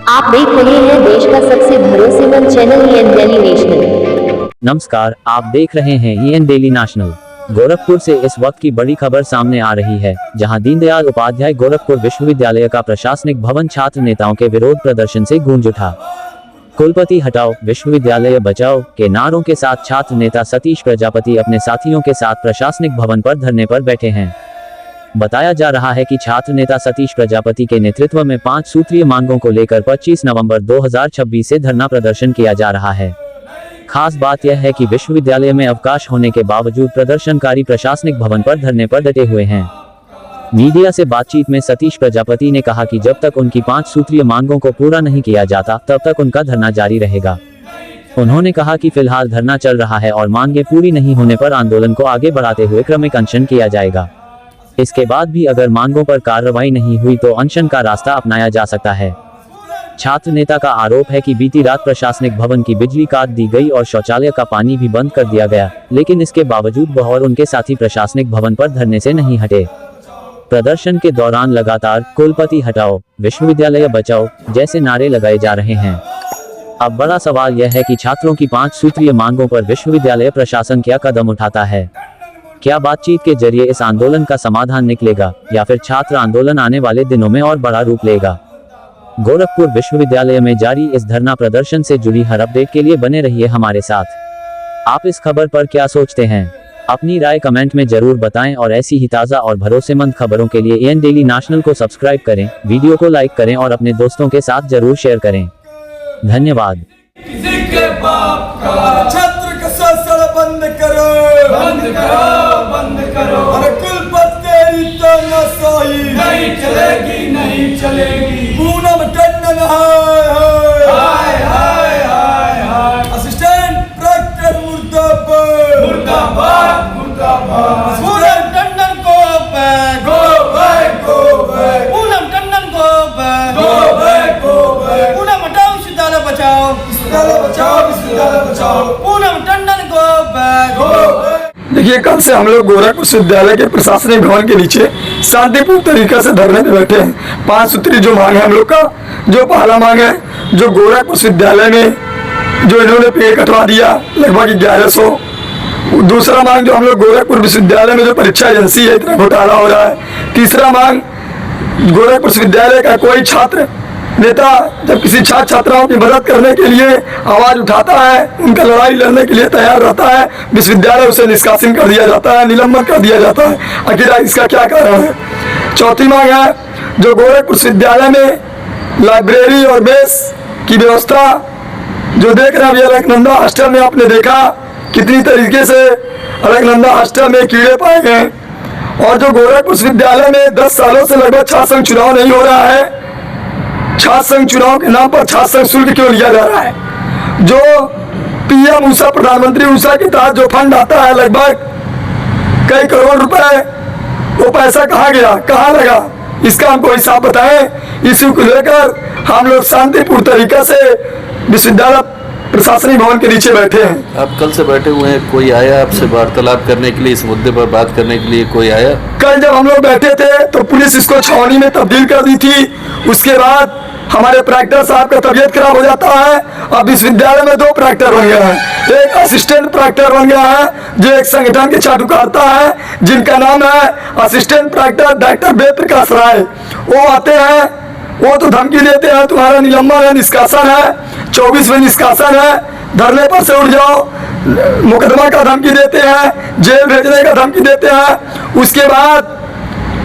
आप देख रहे हैं देश का सबसे भरोसेमंद चैनल ईएन डेली नेशनल। नमस्कार, आप देख रहे हैं ईएन डेली नेशनल। गोरखपुर से इस वक्त की बड़ी खबर सामने आ रही है, जहां दीनदयाल उपाध्याय गोरखपुर विश्वविद्यालय का प्रशासनिक भवन छात्र नेताओं के विरोध प्रदर्शन से गूंज उठा। कुलपति हटाओ, विश्वविद्यालय बचाओ के नारों के साथ छात्र नेता सतीश प्रजापति अपने साथियों के साथ प्रशासनिक भवन पर धरने पर बैठे हैं। बताया जा रहा है कि छात्र नेता सतीश प्रजापति के नेतृत्व में 5 सूत्रीय मांगों को लेकर 25 नवंबर 2026 से धरना प्रदर्शन किया जा रहा है। खास बात यह है कि विश्वविद्यालय में अवकाश होने के बावजूद प्रदर्शनकारी प्रशासनिक भवन पर धरने पर डटे हुए हैं। मीडिया से बातचीत में सतीश प्रजापति ने कहा कि जब तक उनकी 5 सूत्रीय मांगों को पूरा नहीं किया जाता, तब तक उनका धरना जारी रहेगा। उन्होंने कहा कि फिलहाल धरना चल रहा है और मांगे पूरी नहीं होने पर आंदोलन को आगे बढ़ाते हुए क्रमिक अनशन किया जाएगा। इसके बाद भी अगर मांगों पर कार्रवाई नहीं हुई तो अनशन का रास्ता अपनाया जा सकता है। छात्र नेता का आरोप है कि बीती रात प्रशासनिक भवन की बिजली काट दी गई और शौचालय का पानी भी बंद कर दिया गया, लेकिन इसके बावजूद वह और उनके साथी प्रशासनिक भवन पर धरने से नहीं हटे। प्रदर्शन के दौरान लगातार कुलपति हटाओ, विश्वविद्यालय बचाओ जैसे नारे लगाए जा रहे हैं। अब बड़ा सवाल यह है कि छात्रों की 5 सूत्रीय मांगों पर विश्वविद्यालय प्रशासन क्या कदम उठाता है। क्या बातचीत के जरिए इस आंदोलन का समाधान निकलेगा या फिर छात्र आंदोलन आने वाले दिनों में और बड़ा रूप लेगा। गोरखपुर विश्वविद्यालय में जारी इस धरना प्रदर्शन से जुड़ी हर अपडेट के लिए बने रहिए हमारे साथ। आप इस खबर पर क्या सोचते हैं, अपनी राय कमेंट में जरूर बताएं और ऐसी ही ताज़ा और भरोसेमंद खबरों के लिए ईएन डेली नेशनल को सब्सक्राइब करें, वीडियो को लाइक करें और अपने दोस्तों के साथ जरूर शेयर करें। धन्यवाद। छात्र का शोषण बंद करो, बंद करो, बंद करो। अरे कुलपति तानाशाही नहीं चलेगी, नहीं चलेगी। पूनम टंडन हाय हाय हाय हाय हाय। असिस्टेंट प्रोक्टर मुर्दाबाद, मुर्दाबाद, मुर्दाबाद। Poonam Tandon go back, go back, go back. Poonam Tandon go back, go back, go back. Poonam हटाओ, विश्वविद्यालय बचाओ, विश्वविद्यालय बचाओ, विश्वविद्यालय बचाओ। Poonam Tandon go back, go back. देखिए, कल से हम लोग गोरखपुर विश्वविद्यालय के प्रशासनिक भवन के नीचे शांतिपूर्ण तरीके से धरने पे बैठे हैं। 5 सूत्री जो मांग है हम लोग का, जो पहला मांग है जो गोरखपुर विश्वविद्यालय में जो इन्होंने पेड़ कटवा दिया लगभग 1100। दूसरा मांग जो हम लोग गोरखपुर विश्वविद्यालय में जो परीक्षा एजेंसी है, इतना घोटाला हो रहा है। तीसरा मांग गोरखपुर विश्वविद्यालय का कोई छात्र नेता जब किसी छात्र छात्राओं की मदद करने के लिए आवाज उठाता है, उनका लड़ाई लड़ने के लिए तैयार रहता है, विश्वविद्यालय उसे निष्कासित कर दिया जाता है, निलंबन कर दिया जाता है। आखिर इसका क्या कारण है। चौथी मांग है जो गोरखपुर विश्वविद्यालय में लाइब्रेरी और मेस की व्यवस्था जो देख रहे हैं, अलकनंदा हॉस्टल में आपने देखा कितनी तरीके से अलकनंदा हॉस्टल में कीड़े पाए गए। और जो गोरखपुर विश्वविद्यालय में 10 सालों से लगभग छात्र संघ चुनाव नहीं हो रहा है, छात्र संघ चुनाव के नाम पर छात्र संघ शुल्क क्यों लिया जा रहा है। जो पीएम ऊषा, प्रधानमंत्री ऊषा के तहत जो फंड आता है लगभग कई करोड़ रुपए, वो पैसा कहाँ गया, कहाँ लगा, इसका हमको हिसाब बताएं। इसी को लेकर हम लोग शांतिपूर्ण तरीके से विश्वविद्यालय प्रशासनिक भवन के नीचे बैठे हैं। आप कल से बैठे हुए हैं, कोई आया आपसे वार्तालाप करने के लिए, इस मुद्दे पर बात करने के लिए कोई आया? कल जब हम लोग बैठे थे तो पुलिस इसको छावनी में तब्दील कर दी थी। उसके बाद हमारे प्राक्टर साहब का तबीयत खराब हो जाता है। अब विश्वविद्यालय में 2 प्राक्टर बन गया है। एक असिस्टेंट प्राक्टर बन गया है जो एक संगठन के चाटुकारता है, जिनका नाम है assistant proctor doctor Ved Prakash Rai. वो आते हैं, वो तो धमकी देते हैं तुम्हारा निलंबन है, निष्कासन है, 24 में निष्कासन है, धरने पर से उठ जाओ, मुकदमा का धमकी देते हैं, जेल भेजने का धमकी देते हैं। उसके बाद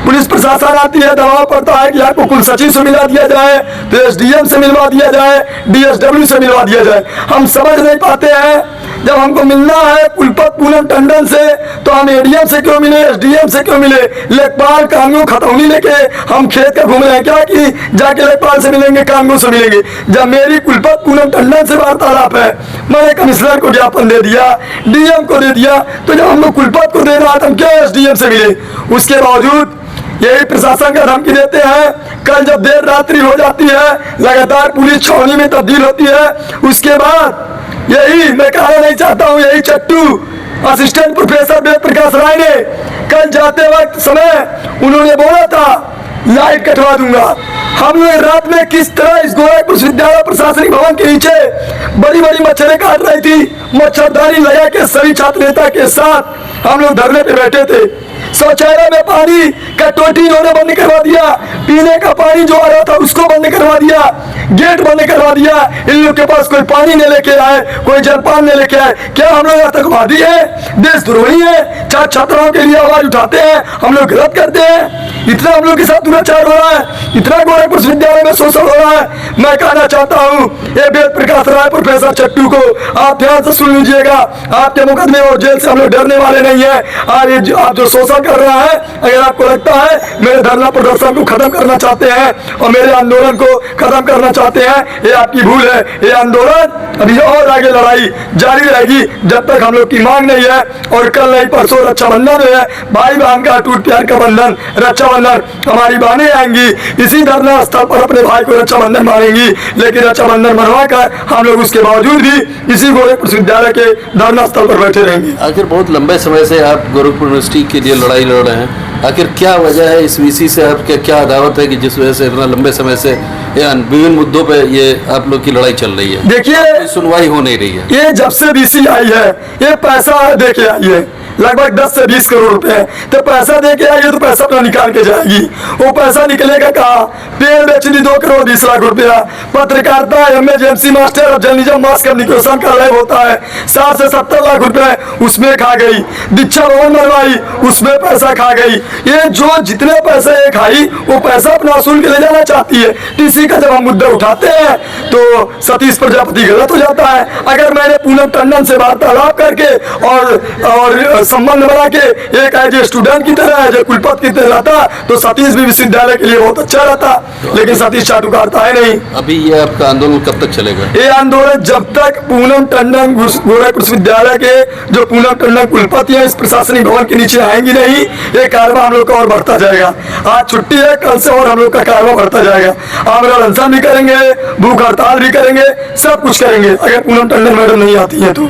पुलिस प्रशासन आती है, दबाव पड़ता है कि आपको कुल सचिव से मिला दिया जाए, तो एसडीएम से मिलवा दिया जाए, डीएसडब्ल्यू से मिलवा दिया जाए। हम समझ नहीं पाते हैं, जब हमको मिलना है कुलपति पूनम टंडन से तो हम एडीएम से क्यों मिले, एसडीएम से क्यों मिले, लेखपाल कानून खतौनी लेके हम खेत का घूम रहे हैं क्या कि जाके लेखपाल से मिलेंगे, कानून से मिलेंगे। जब मेरी कुलपति पूनम टंडन से वार्तालाप है, मैंने कमिश्नर को ज्ञापन दे दिया, डीएम को दे दिया, तो जब हम लोग कुलपति को दे रहा था हम क्या एसडीएम से मिले। उसके बावजूद यही प्रशासन का धमकी देते हैं। कल जब देर रात्रि हो जाती है, लगातार पुलिस छावनी में तब्दील होती है। उसके बाद यही मैं कहना नहीं चाहता हूँ, यही चट्टू असिस्टेंट प्रोफेसर वेद प्रकाश राय ने कल जाते वक्त समय उन्होंने बोला था लाइट कटवा दूंगा। हम लोग रात में किस तरह इस गोरखपुर विश्वविद्यालय प्रशासनिक भवन के नीचे बड़ी बड़ी मच्छरें काट रही थी, मच्छरदानी लगा के सभी छात्र नेता के साथ हम लोग धरने पे बैठे थे। शौचालय में पानी का टोटी इन्होंने बंद करवा दिया, पीने का पानी जो आ रहा था उसको बंद करवा दिया, गेट बंद करवा दिया। इन लोग के पास कोई पानी नहीं लेके आए, कोई जलपान नहीं लेके आए। क्या हम लोग आतंकवादी है, देशद्रोही है? छात्राओं के लिए आवाज उठाते हैं, हम लोग गलत करते हैं। इतना हम लोग के साथ दुराचार हो रहा है, इतना गोरखपुर विश्वविद्यालय में शोषण हो रहा है। मैं कहना चाहता हूँ ये वेद प्रकाश राय प्रोफेसर चट्टू को आप ध्यान से सुन लीजिएगा। आपके मुकदमे और जेल से हम लोग डरने वाले नहीं है। और ये आप जो शोषण कर रहा है, अगर आपको लगता है मेरे धरना प्रदर्शन को खत्म करना चाहते हैं और मेरे आंदोलन को खत्म करना चाहते हैं, ये आपकी भूल है। ये आंदोलन अभी और आगे लड़ाई जारी रहेगी जब तक हम लोग की मांग नहीं है। और कल नहीं परसों रक्षाबंधन है, भाई बहन का अटूट प्यार का बंधन रक्षाबंधन। हमारी बहनें आएंगी इसी धरना स्थल पर अपने भाई को रक्षाबंधन मारेंगी, लेकिन रक्षाबंधन मनवा कर हम लोग उसके बावजूद भी इसी गोरखपुर विश्वविद्यालय के धरना स्थल पर बैठे रहेंगे। आखिर बहुत लंबे समय से आप गोरखपुर यूनिवर्सिटी के लिए लड़ाई लड़ रहे हैं, आखिर क्या वजह है? इस वीसी से आपके क्या अदावत है कि जिस वजह से इतना लंबे समय से विभिन्न मुद्दों पे ये आप लोग की लड़ाई चल रही है? देखिए, सुनवाई हो नहीं रही है। ये जब से वीसी आई है ये पैसा दे के आई है, लगभग 10 से 20 करोड़ रुपए। तो पैसा दे के आई है तो पैसा अपना निकाल के जाएगी। वो पैसा निकलेगा कहाँ? पेड़ बेचनी 2 करोड़ 20 लाख रुपया, पत्रकारिता इमरजेंसी मास्टर और जर्नलिज्म मास कम्युनिकेशन का लैब होता है 60 से 70 लाख रुपए उसमें खा गई। दीक्षा भवन बनवाई उसमें पैसा खा गई। ये जो जितने पैसे ये खाई वो पैसा अपना वसूल के ले जाना चाहती है। टीसी का जब हम मुद्दा उठाते हैं तो सतीश प्रजापति गलत हो जाता है। अगर मैंने पूनम टंडन से वार्तालाप करके और संबंध बना के एक एज स्टूडेंट की तरह एज कुलपति की तरह रहता तो सतीश भी विश्वविद्यालय के लिए बहुत अच्छा रहता, लेकिन सतीश चाटुकारता है नहीं। अभी ये आपका आंदोलन कब तक चलेगा? ये आंदोलन जब तक पूनम टंडन गोरखपुर विश्वविद्यालय के जो पूनम टंडन कुलपति है इस प्रशासनिक भवन के नीचे आएंगी नहीं, ये कारवा हम लोग का और बढ़ता जाएगा। आज छुट्टी है, कल से और हम लोग का कारवा बढ़ता जाएगा। आमरण अनशन भी करेंगे, भूख हड़ताल भी करेंगे, सब कुछ करेंगे अगर पूनम टंडन मैडम नहीं आती है तो।